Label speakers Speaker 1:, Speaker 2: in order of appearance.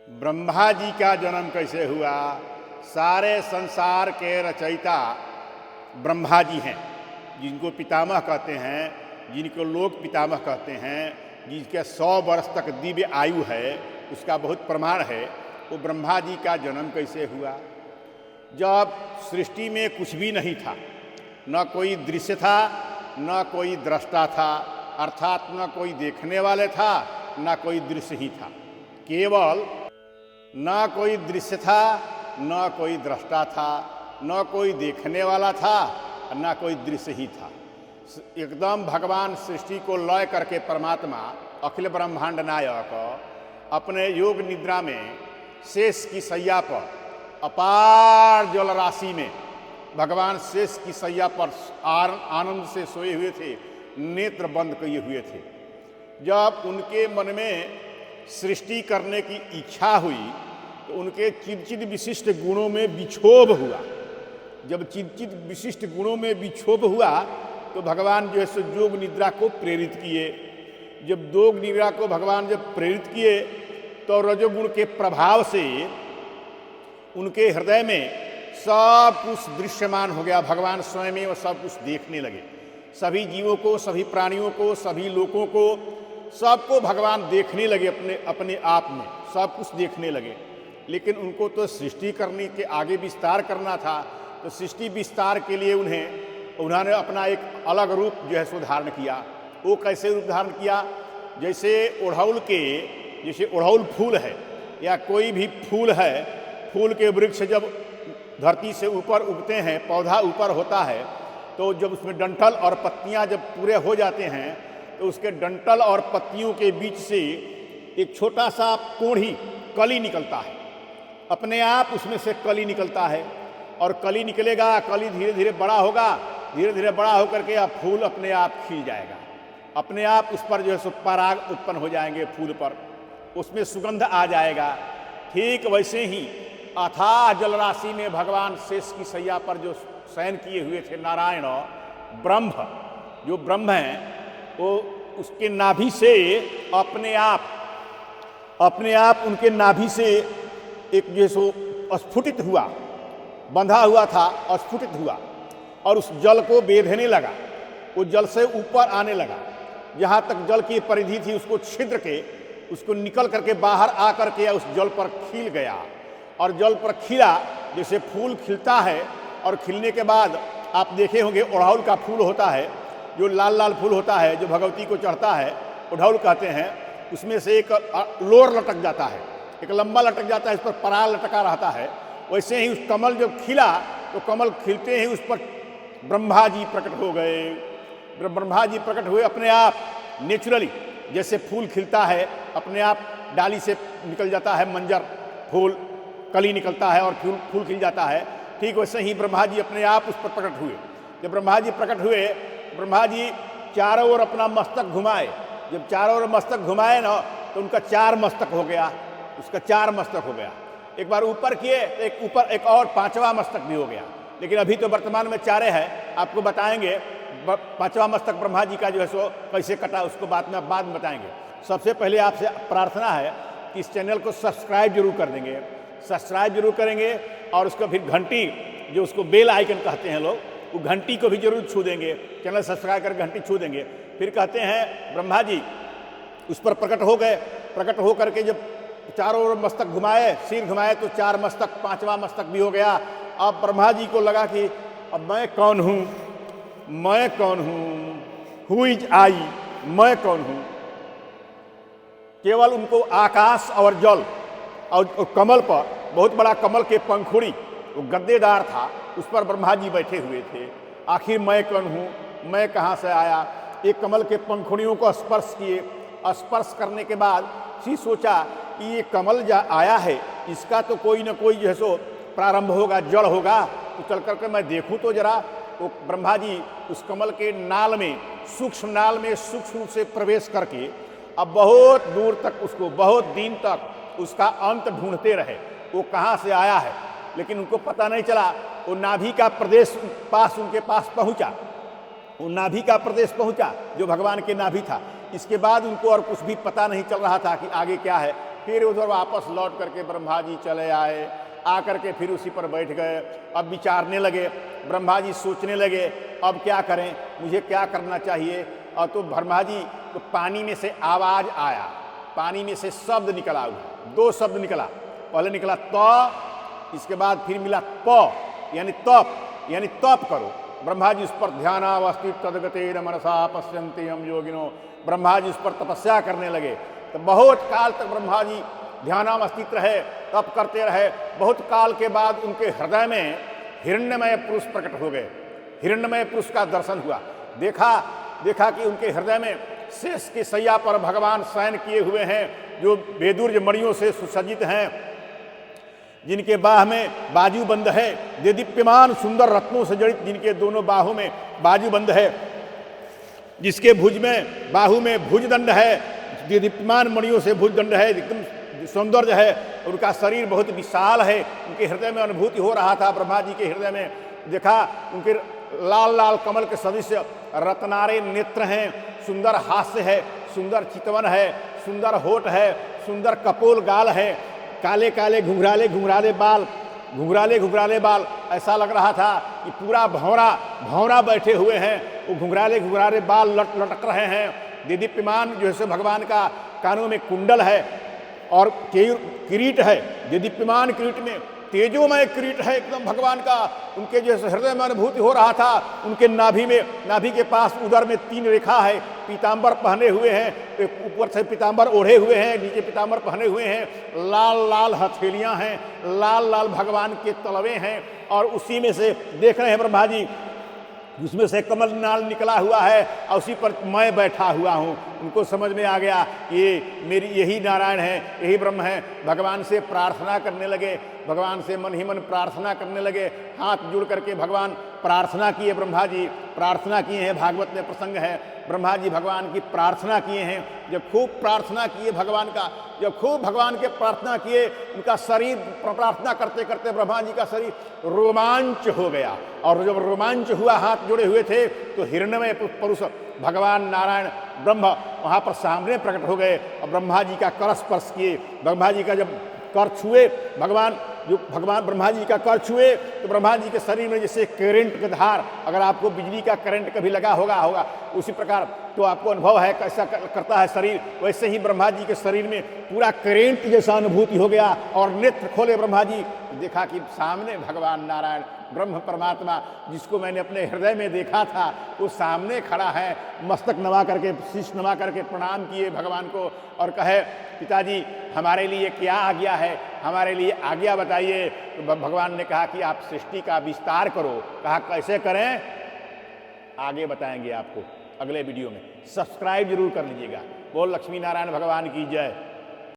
Speaker 1: ब्रह्मा जी का जन्म कैसे हुआ। सारे संसार के रचयिता ब्रह्मा जी हैं, जिनको पितामह कहते हैं, जिनको लोक पितामह कहते हैं, जिनके 100 वर्ष तक दिव्य आयु है, उसका बहुत प्रमाण है। वो ब्रह्मा जी का जन्म कैसे हुआ। जब सृष्टि में कुछ भी नहीं था, न कोई दृश्य था, न कोई दृष्टा था, अर्थात न कोई देखने वाले था, न कोई दृश्य ही था। केवल न कोई दृश्य था, न कोई दृष्टा था, न कोई देखने वाला था, न कोई दृश्य ही था। एकदम भगवान सृष्टि को लय करके परमात्मा अखिल ब्रह्मांड नायक अपने योग निद्रा में शेष की सैया पर, अपार जल राशि में भगवान शेष की सैया पर आनंद से सोए हुए थे, नेत्र बंद किए हुए थे। जब उनके मन में सृष्टि करने की इच्छा हुई तो उनके चिदचिद विशिष्ट गुणों में विक्षोभ हुआ। जब चिदचिद विशिष्ट गुणों में विक्षोभ हुआ तो भगवान जो है सो योग निद्रा को प्रेरित किए। जब योग निद्रा को भगवान जब प्रेरित किए तो रजोगुण के प्रभाव से उनके हृदय में सब कुछ दृश्यमान हो गया। भगवान स्वयं वो सब कुछ देखने लगे। सभी जीवों को, सभी प्राणियों को, सभी लोगों को, सबको भगवान देखने लगे। अपने अपने आप में सब कुछ देखने लगे। लेकिन उनको तो सृष्टि करने के आगे विस्तार करना था, तो सृष्टि विस्तार के लिए उन्होंने अपना एक अलग रूप जो है सो धारण किया। वो कैसे रूप धारण किया, जैसे ओढ़ौल फूल है या कोई भी फूल है, फूल के वृक्ष जब धरती से ऊपर उगते हैं, पौधा ऊपर होता है, तो जब उसमें डंठल और पत्तियां जब पूरे हो जाते हैं तो उसके डंठल और पत्तियों के बीच से एक छोटा सा कोढ़ी कली निकलता है। अपने आप उसमें से कली निकलता है और कली निकलेगा, कली धीरे धीरे बड़ा होगा, धीरे धीरे बड़ा होकर के अब फूल अपने आप खिल जाएगा। अपने आप उस पर जो है सो पराग उत्पन्न हो जाएंगे, फूल पर उसमें सुगंध आ जाएगा। ठीक वैसे ही अथाह जलराशि में भगवान शेष की सैया पर जो शयन किए हुए थे नारायण ब्रह्म, जो ब्रह्म हैं, वो उसके नाभि से अपने आप उनके नाभि से एक जो सो स्फुटित हुआ, बंधा हुआ था, स्फुटित हुआ और उस जल को बेधने लगा। वो जल से ऊपर आने लगा, जहाँ तक जल की परिधि थी उसको छिद्र के उसको निकल करके बाहर आ करके उस जल पर खिल गया। और जल पर खिला जैसे फूल खिलता है, और खिलने के बाद आप देखे होंगे ओढ़ौल का फूल होता है, जो लाल लाल फूल होता है, जो भगवती को चढ़ता है, ओढ़ौल कहते हैं। उसमें से एक लोर लटक जाता है, एक लंबा लटक जाता है, इस पर पराग लटका रहता है। वैसे ही उस कमल जब खिला तो कमल खिलते ही उस पर ब्रह्मा जी प्रकट हो गए। ब्रह्मा जी प्रकट हुए अपने आप नेचुरली, जैसे फूल खिलता है अपने आप डाली से निकल जाता है मंजर, फूल कली निकलता है और फूल खिल जाता है। ठीक वैसे ही ब्रह्मा जी अपने आप उस पर प्रकट हुए। जब ब्रह्मा जी प्रकट हुए, ब्रह्मा जी चारों ओर अपना मस्तक घुमाए। जब चारों ओर मस्तक घुमाए ना तो उनका 4 मस्तक हो गया, उसका 4 मस्तक हो गया। एक बार ऊपर किए तो एक ऊपर एक और 5वां मस्तक भी हो गया। लेकिन अभी तो वर्तमान में 4 है, आपको बताएंगे 5वां मस्तक ब्रह्मा जी का जो है सो कैसे कटा, उसको बाद में बताएंगे। सबसे पहले आपसे प्रार्थना है कि इस चैनल को सब्सक्राइब जरूर कर देंगे, सब्सक्राइब जरूर करेंगे और उसको फिर घंटी, जो उसको बेल आइकन कहते हैं लोग, वो घंटी को भी जरूर छू देंगे। चैनल सब्सक्राइब कर घंटी छू देंगे। फिर कहते हैं ब्रह्मा जी उस पर प्रकट हो गए। प्रकट हो करके जब चारों ओर मस्तक घुमाए, सिर घुमाए, तो 4 मस्तक, 5वां मस्तक भी हो गया। अब ब्रह्मा जी को लगा कि अब मैं कौन हूँ, मैं कौन हूँ, हु इज आई, मैं कौन हूँ। केवल उनको आकाश और जल और कमल पर, बहुत बड़ा कमल के पंखुड़ी वो गद्देदार था, उस पर ब्रह्मा जी बैठे हुए थे। आखिर मैं कौन हूँ, मैं कहाँ से आया। एक कमल के पंखुड़ियों को स्पर्श किए। स्पर्श करने के बाद सी सोचा कि ये कमल जो आया है इसका तो कोई न कोई जो है सो प्रारंभ होगा, जड़ होगा, तो चल करके मैं देखूँ तो जरा। वो ब्रह्मा जी उस कमल के नाल में, सूक्ष्म नाल में सूक्ष्म रूप से प्रवेश करके अब बहुत दूर तक, उसको बहुत दिन तक उसका अंत ढूंढते रहे, वो कहाँ से आया है। लेकिन उनको पता नहीं चला। वो नाभि का प्रदेश पास उनके पास पहुँचा, वो नाभि का प्रदेश पहुँचा जो भगवान के नाभि था। इसके बाद उनको और कुछ भी पता नहीं चल रहा था कि आगे क्या है, फिर उधर वापस लौट करके ब्रह्मा जी चले आए, आकर के फिर उसी पर बैठ गए। अब विचारने लगे, ब्रह्मा जी सोचने लगे अब क्या करें, मुझे क्या करना चाहिए। और तो ब्रह्मा जी तो पानी में से आवाज़ आया, पानी में से शब्द निकला हुआ, दो शब्द निकला, पहले निकला त, इसके बाद फिर मिला प, यानी तप, यानी तप करो। ब्रह्मा जी उस पर ध्यानावस्थित तदगतेन मनसा पश्यन्ति हम योगिनो, ब्रह्मा जी उस पर तपस्या करने लगे। तो बहुत काल तक ब्रह्मा जी ध्यानावस्थित रहे, तप करते रहे। बहुत काल के बाद उनके हृदय में हिरण्यमय पुरुष प्रकट हो गए, हिरण्यमय पुरुष का दर्शन हुआ। देखा कि उनके हृदय में शेष की सैया पर भगवान शयन किए हुए हैं, जो वेदुर्ज मणियों से सुसज्जित हैं, जिनके बाह में बाजूबंद है, दीप्यमान सुंदर रत्नों से जड़ित, जिनके दोनों बाहों में बाजूबंद है, जिसके भुज में बाहु में भुजदंड है, दीप्यमान मणियों से भुजदंड है, एकदम सौंदर्य है। उनका शरीर बहुत विशाल है। उनके हृदय में अनुभूति हो रहा था, ब्रह्मा जी के हृदय में देखा उनके लाल लाल कमल के सदृश रत्नारे नेत्र हैं, सुंदर हास्य है, सुंदर चितवन है, सुंदर होठ है, सुंदर कपोल गाल है, काले काले घुंघराले घुंघराले बाल। ऐसा लग रहा था कि पूरा भौरा बैठे हुए हैं, वो घुंघराले बाल लटक रहे हैं। दीप्यमान जो है भगवान का कानों में कुंडल है और किरीट है, दीप्यमान किरीट में तेजोमय किरीट है एकदम भगवान का। उनके जैसे हृदय में अनुभूति हो रहा था। उनके नाभि के पास उदर में 3 रेखा है, पीतांबर पहने हुए हैं, ऊपर से पीतांबर ओढ़े हुए हैं, नीचे पीतांबर पहने हुए हैं, लाल लाल हथेलियां हैं, लाल लाल भगवान के तलवे हैं। और उसी में से देख रहे हैं ब्रह्मा जी, उसमें से कमल नाल निकला हुआ है और उसी पर मैं बैठा हुआ हूँ। उनको समझ में आ गया ये मेरी यही नारायण है, यही ब्रह्म है। भगवान से प्रार्थना करने लगे, भगवान से मन ही मन प्रार्थना करने लगे। हाथ जुड़ करके भगवान प्रार्थना किए, ब्रह्मा जी प्रार्थना किए हैं। भागवत में प्रसंग है, ब्रह्मा जी भगवान की प्रार्थना किए हैं। जब खूब प्रार्थना किए भगवान का, जब खूब भगवान के प्रार्थना किए, उनका शरीर प्रार्थना करते करते ब्रह्मा जी का शरीर रोमांच हो गया। और जब रोमांच हुआ, हाथ जुड़े हुए थे, तो हिरण्यमय पुरुष भगवान नारायण ब्रह्म वहाँ पर सामने प्रकट हो गए और ब्रह्मा जी का कर स्पर्श किए। ब्रह्मा जी का जब कर छुए, भगवान ब्रह्मा जी का कर छुए, तो ब्रह्मा जी के शरीर में जैसे करंट की धार, अगर आपको बिजली का करंट कभी लगा होगा उसी प्रकार तो आपको अनुभव है कैसा करता है शरीर, वैसे ही ब्रह्मा जी के शरीर में पूरा करंट जैसा अनुभूति हो गया। और नेत्र खोले ब्रह्मा जी, देखा कि सामने भगवान नारायण ब्रह्म परमात्मा, जिसको मैंने अपने हृदय में देखा था, वो सामने खड़ा है। मस्तक नवा करके, शीश नवा करके प्रणाम किए भगवान को और कहे, पिताजी हमारे लिए क्या आज्ञा है, हमारे लिए आज्ञा बताइए। तो भगवान ने कहा कि आप सृष्टि का विस्तार करो। कहा कैसे करें, आगे बताएंगे आपको अगले वीडियो में। सब्सक्राइब जरूर कर लीजिएगा। बोल लक्ष्मी नारायण भगवान की जय।